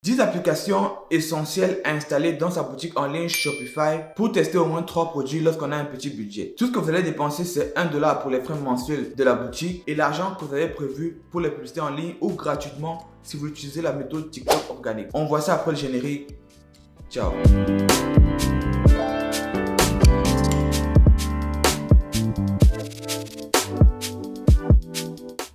10 applications essentielles à installer dans sa boutique en ligne Shopify pour tester au moins 3 produits lorsqu'on a un petit budget. Tout ce que vous allez dépenser, c'est $1 pour les frais mensuels de la boutique et l'argent que vous avez prévu pour les publicités en ligne ou gratuitement si vous utilisez la méthode TikTok organique. On voit ça après le générique. Ciao.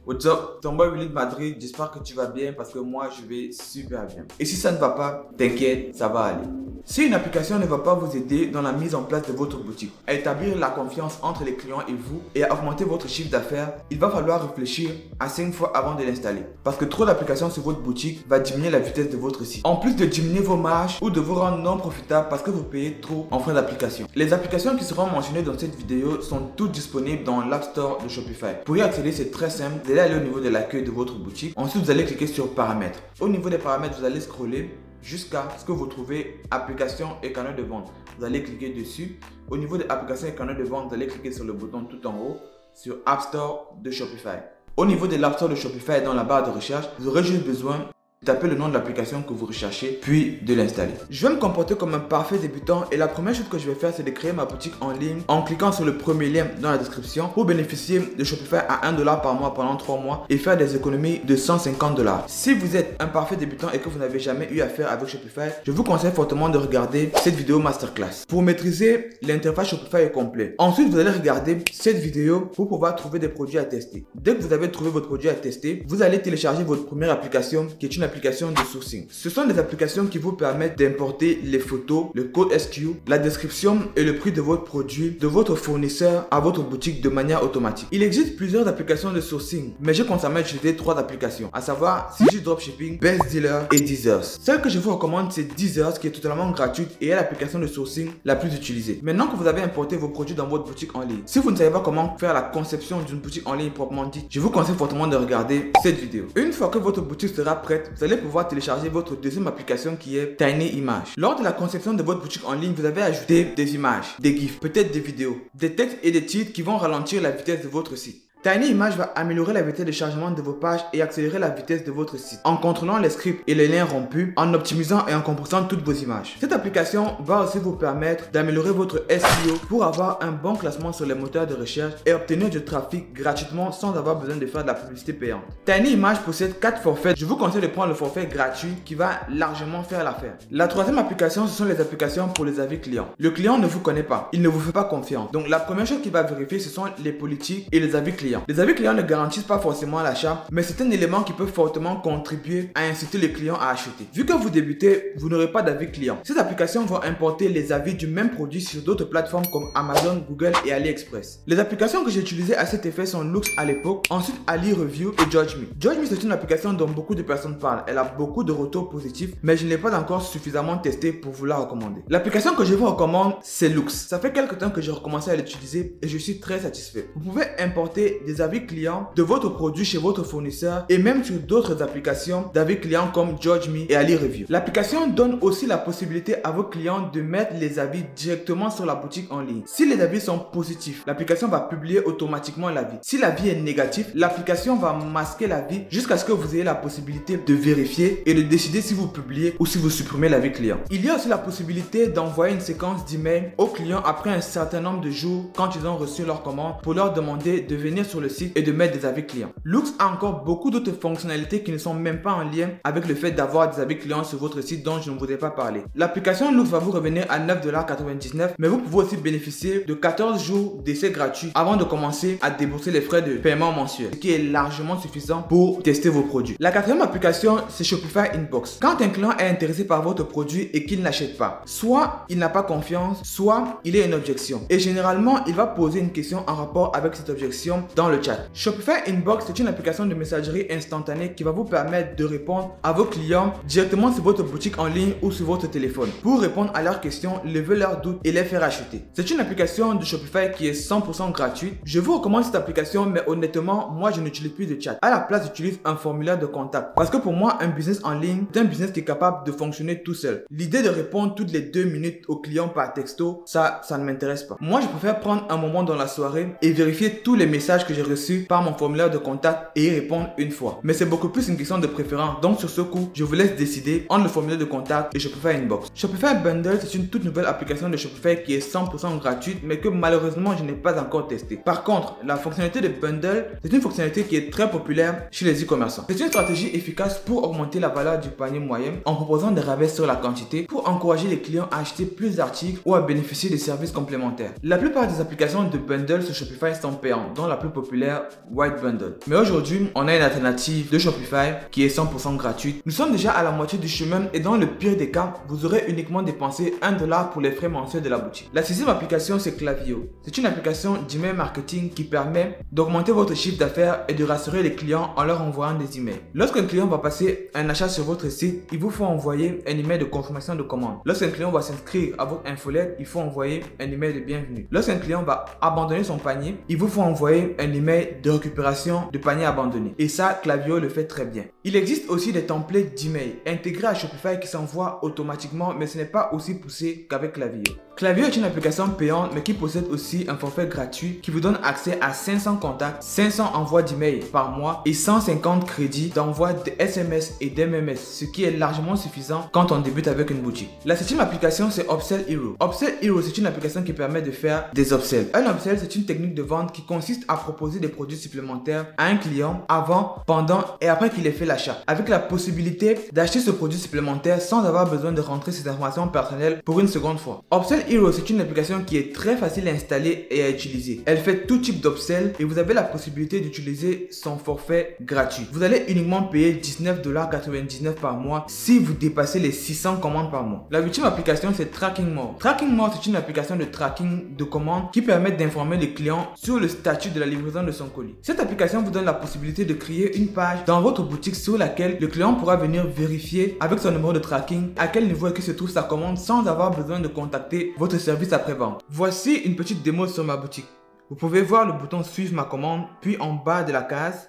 What's up, ton boy Willy de Madrid, j'espère que tu vas bien parce que moi je vais super bien. Et si ça ne va pas, t'inquiète, ça va aller. Si une application ne va pas vous aider dans la mise en place de votre boutique, à établir la confiance entre les clients et vous et à augmenter votre chiffre d'affaires, il va falloir réfléchir à 5 fois avant de l'installer. Parce que trop d'applications sur votre boutique va diminuer la vitesse de votre site. En plus de diminuer vos marges ou de vous rendre non profitable parce que vous payez trop en frais d'application. Les applications qui seront mentionnées dans cette vidéo sont toutes disponibles dans l'App Store de Shopify. Pour y accéder, c'est très simple. Vous allez aller au niveau de l'accueil de votre boutique. Ensuite, vous allez cliquer sur paramètres. Au niveau des paramètres, vous allez scroller jusqu'à ce que vous trouvez application et canal de vente. Vous allez cliquer dessus. Au niveau des applications et canaux de vente, vous allez cliquer sur le bouton tout en haut sur App Store de Shopify. Au niveau de l'App Store de Shopify, dans la barre de recherche, vous aurez juste besoin de taper le nom de l'application que vous recherchez, puis de l'installer. Je vais me comporter comme un parfait débutant et la première chose que je vais faire, c'est de créer ma boutique en ligne en cliquant sur le premier lien dans la description pour bénéficier de Shopify à $1 par mois pendant 3 mois et faire des économies de $150. Si vous êtes un parfait débutant et que vous n'avez jamais eu affaire avec Shopify, je vous conseille fortement de regarder cette vidéo masterclass pour maîtriser l'interface Shopify au complet. Ensuite, vous allez regarder cette vidéo pour pouvoir trouver des produits à tester. Dès que vous avez trouvé votre produit à tester, vous allez télécharger votre première application qui est une application de sourcing. Ce sont des applications qui vous permettent d'importer les photos, le code SKU, la description et le prix de votre produit de votre fournisseur à votre boutique de manière automatique. Il existe plusieurs applications de sourcing, mais j'ai constamment utilisé 3 applications, à savoir CG Dropshipping, Best Dealer et Deezers. Celle que je vous recommande, c'est Deezers qui est totalement gratuite et est l'application de sourcing la plus utilisée. Maintenant que vous avez importé vos produits dans votre boutique en ligne, si vous ne savez pas comment faire la conception d'une boutique en ligne proprement dite, je vous conseille fortement de regarder cette vidéo. Une fois que votre boutique sera prête, vous allez pouvoir télécharger votre deuxième application qui est Tiny Image. Lors de la conception de votre boutique en ligne, vous avez ajouté des images, des gifs, peut-être des vidéos, des textes et des titres qui vont ralentir la vitesse de votre site. Tiny Image va améliorer la vitesse de chargement de vos pages et accélérer la vitesse de votre site en contrôlant les scripts et les liens rompus, en optimisant et en compressant toutes vos images. Cette application va aussi vous permettre d'améliorer votre SEO pour avoir un bon classement sur les moteurs de recherche et obtenir du trafic gratuitement sans avoir besoin de faire de la publicité payante. Tiny Image possède 4 forfaits. Je vous conseille de prendre le forfait gratuit qui va largement faire l'affaire. La troisième application, ce sont les applications pour les avis clients. Le client ne vous connaît pas, il ne vous fait pas confiance. Donc la première chose qu'il va vérifier, ce sont les politiques et les avis clients. Les avis clients ne garantissent pas forcément l'achat, mais c'est un élément qui peut fortement contribuer à inciter les clients à acheter. Vu que vous débutez, vous n'aurez pas d'avis clients. Ces applications vont importer les avis du même produit sur d'autres plateformes comme Amazon, Google et AliExpress. Les applications que j'ai utilisées à cet effet sont Loox à l'époque, ensuite Ali Review et JudgeMe. JudgeMe, c'est une application dont beaucoup de personnes parlent. Elle a beaucoup de retours positifs, mais je ne l'ai pas encore suffisamment testée pour vous la recommander. L'application que je vous recommande, c'est Loox. Ça fait quelques temps que j'ai recommencé à l'utiliser et je suis très satisfait. Vous pouvez importer des avis clients de votre produit chez votre fournisseur et même sur d'autres applications d'avis clients comme JudgeMe et Ali Review. L'application donne aussi la possibilité à vos clients de mettre les avis directement sur la boutique en ligne. Si les avis sont positifs, l'application va publier automatiquement l'avis. Si l'avis est négatif, l'application va masquer l'avis jusqu'à ce que vous ayez la possibilité de vérifier et de décider si vous publiez ou si vous supprimez l'avis client. Il y a aussi la possibilité d'envoyer une séquence d'emails aux clients après un certain nombre de jours quand ils ont reçu leur commande pour leur demander de venir sur le site et de mettre des avis clients. Loox a encore beaucoup d'autres fonctionnalités qui ne sont même pas en lien avec le fait d'avoir des avis clients sur votre site dont je ne vous ai pas parlé. L'application Loox va vous revenir à $9,99, mais vous pouvez aussi bénéficier de 14 jours d'essai gratuit avant de commencer à débourser les frais de paiement mensuel, ce qui est largement suffisant pour tester vos produits. La quatrième application, c'est Shopify Inbox. Quand un client est intéressé par votre produit et qu'il n'achète pas, soit il n'a pas confiance, soit il a une objection. Et généralement, il va poser une question en rapport avec cette objection dans le chat. Shopify Inbox, c'est une application de messagerie instantanée qui va vous permettre de répondre à vos clients directement sur votre boutique en ligne ou sur votre téléphone pour répondre à leurs questions, lever leurs doutes et les faire acheter. C'est une application de Shopify qui est 100% gratuite. Je vous recommande cette application, mais honnêtement, moi je n'utilise plus de chat. À la place, j'utilise un formulaire de contact parce que pour moi, un business en ligne, c'est un business qui est capable de fonctionner tout seul. L'idée de répondre toutes les 2 minutes aux clients par texto, ça ne m'intéresse pas. Moi, je préfère prendre un moment dans la soirée et vérifier tous les messages que que j'ai reçus par mon formulaire de contact et y répondre une fois. Mais c'est beaucoup plus une question de préférence. Donc sur ce coup, je vous laisse décider entre le formulaire de contact et Shopify Inbox. Shopify Bundle, c'est une toute nouvelle application de Shopify qui est 100% gratuite, mais que malheureusement je n'ai pas encore testé. Par contre, la fonctionnalité de Bundle, c'est une fonctionnalité qui est très populaire chez les e-commerçants. C'est une stratégie efficace pour augmenter la valeur du panier moyen en proposant des rabais sur la quantité pour encourager les clients à acheter plus d'articles ou à bénéficier de services complémentaires. La plupart des applications de Bundle sur Shopify sont payantes, dont la plus populaire White Bundle. Mais aujourd'hui, on a une alternative de Shopify qui est 100% gratuite. Nous sommes déjà à la moitié du chemin et dans le pire des cas, vous aurez uniquement dépensé $1 pour les frais mensuels de la boutique. La sixième application, c'est Klaviyo. C'est une application d'email marketing qui permet d'augmenter votre chiffre d'affaires et de rassurer les clients en leur envoyant des emails. Lorsqu'un client va passer un achat sur votre site, il vous faut envoyer un email de confirmation de commande. Lorsqu'un client va s'inscrire à votre infolette, il faut envoyer un email de bienvenue. Lorsqu'un client va abandonner son panier, il vous faut envoyer un email de récupération de panier abandonné. Et ça, Klaviyo le fait très bien. Il existe aussi des templates d'email intégrés à Shopify qui s'envoient automatiquement, mais ce n'est pas aussi poussé qu'avec Klaviyo. Klaviyo est une application payante mais qui possède aussi un forfait gratuit qui vous donne accès à 500 contacts, 500 envois d'emails par mois et 150 crédits d'envoi de SMS et d'MMS, ce qui est largement suffisant quand on débute avec une boutique. La septième application, c'est Upsell Hero. Upsell Hero, c'est une application qui permet de faire des upsells. Un upsell, c'est une technique de vente qui consiste à proposer des produits supplémentaires à un client avant, pendant et après qu'il ait fait l'achat, avec la possibilité d'acheter ce produit supplémentaire sans avoir besoin de rentrer ses informations personnelles pour une seconde fois. Upsell Hero, c'est une application qui est très facile à installer et à utiliser. Elle fait tout type d'upsell et vous avez la possibilité d'utiliser son forfait gratuit. Vous allez uniquement payer $19,99 par mois si vous dépassez les 600 commandes par mois. La huitième application, c'est Tracking More. Tracking More, c'est une application de tracking de commandes qui permet d'informer les clients sur le statut de la livraison de son colis. Cette application vous donne la possibilité de créer une page dans votre boutique sur laquelle le client pourra venir vérifier avec son numéro de tracking à quel niveau est-ce que se trouve sa commande sans avoir besoin de contacter votre service après-vente. Voici une petite démo sur ma boutique. Vous pouvez voir le bouton suivre ma commande, puis en bas de la case,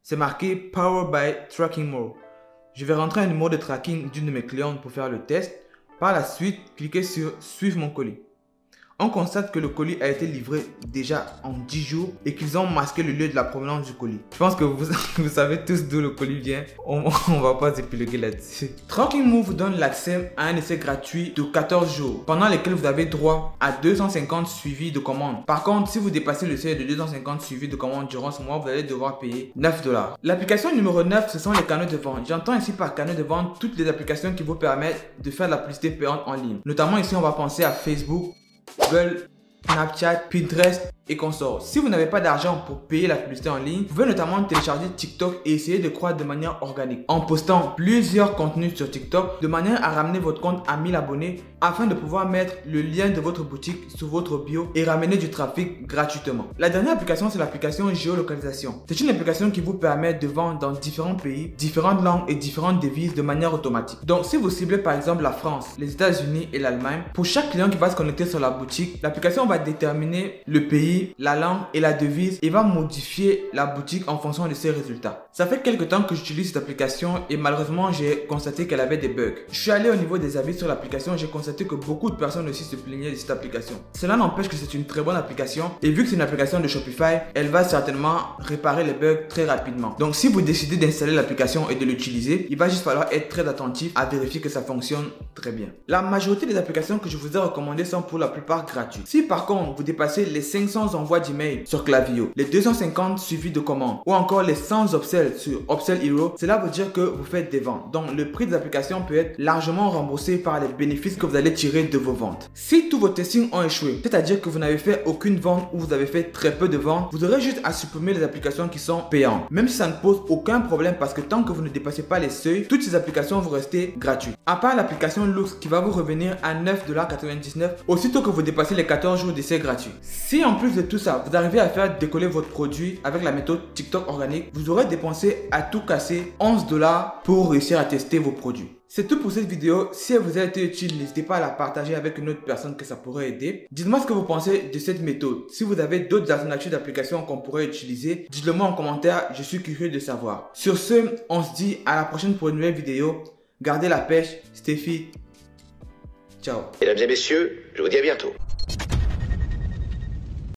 c'est marqué Powered by Tracking More. Je vais rentrer un numéro de tracking d'une de mes clientes pour faire le test. Par la suite, cliquez sur suivre mon colis. On constate que le colis a été livré déjà en 10 jours et qu'ils ont masqué le lieu de la provenance du colis. Je pense que vous savez tous d'où le colis vient. On va pas s'épiloguer là-dessus. Tracking More vous donne l'accès à un essai gratuit de 14 jours pendant lesquels vous avez droit à 250 suivis de commandes. Par contre, si vous dépassez le seuil de 250 suivis de commandes durant ce mois, vous allez devoir payer $9. L'application numéro 9, ce sont les canaux de vente. J'entends ici par canaux de vente toutes les applications qui vous permettent de faire de la publicité payante en ligne. Notamment ici, on va penser à Facebook, Google, Snapchat, Pinterest et consorts. Si vous n'avez pas d'argent pour payer la publicité en ligne, vous pouvez notamment télécharger TikTok et essayer de croître de manière organique en postant plusieurs contenus sur TikTok de manière à ramener votre compte à 1000 abonnés afin de pouvoir mettre le lien de votre boutique sur votre bio et ramener du trafic gratuitement. La dernière application, c'est l'application géolocalisation. C'est une application qui vous permet de vendre dans différents pays, différentes langues et différentes devises de manière automatique. Donc si vous ciblez par exemple la France, les États-Unis et l'Allemagne, pour chaque client qui va se connecter sur la boutique, l'application va déterminer le pays, la langue et la devise et va modifier la boutique en fonction de ses résultats. Ça fait quelques temps que j'utilise cette application et malheureusement j'ai constaté qu'elle avait des bugs. Je suis allé au niveau des avis sur l'application et j'ai constaté que beaucoup de personnes aussi se plaignaient de cette application. Cela n'empêche que c'est une très bonne application et vu que c'est une application de Shopify, elle va certainement réparer les bugs très rapidement. Donc si vous décidez d'installer l'application et de l'utiliser, il va juste falloir être très attentif à vérifier que ça fonctionne très bien. La majorité des applications que je vous ai recommandées sont pour la plupart gratuites. Si par contre vous dépassez les 500 envois d'email sur Klaviyo, les 250 suivis de commandes ou encore les 100 upsells sur Upsell Hero, cela veut dire que vous faites des ventes. Donc le prix de l'application peut être largement remboursé par les bénéfices que vous allez tirer de vos ventes. Si tous vos testings ont échoué, c'est-à-dire que vous n'avez fait aucune vente ou vous avez fait très peu de ventes, vous aurez juste à supprimer les applications qui sont payantes. Même si ça ne pose aucun problème parce que tant que vous ne dépassez pas les seuils, toutes ces applications vont rester gratuites. À part l'application Loox qui va vous revenir à $9,99 aussitôt que vous dépassez les 14 jours d'essai gratuit. Si en plus de tout ça, vous arrivez à faire décoller votre produit avec la méthode TikTok organique, vous aurez dépensé à tout casser $11 pour réussir à tester vos produits. C'est tout pour cette vidéo. Si elle vous a été utile, n'hésitez pas à la partager avec une autre personne que ça pourrait aider. Dites-moi ce que vous pensez de cette méthode. Si vous avez d'autres alternatives d'applications qu'on pourrait utiliser, dites-le moi en commentaire, je suis curieux de savoir. Sur ce, on se dit à la prochaine pour une nouvelle vidéo. Gardez la pêche, Steffi. Ciao. Mesdames et messieurs, je vous dis à bientôt.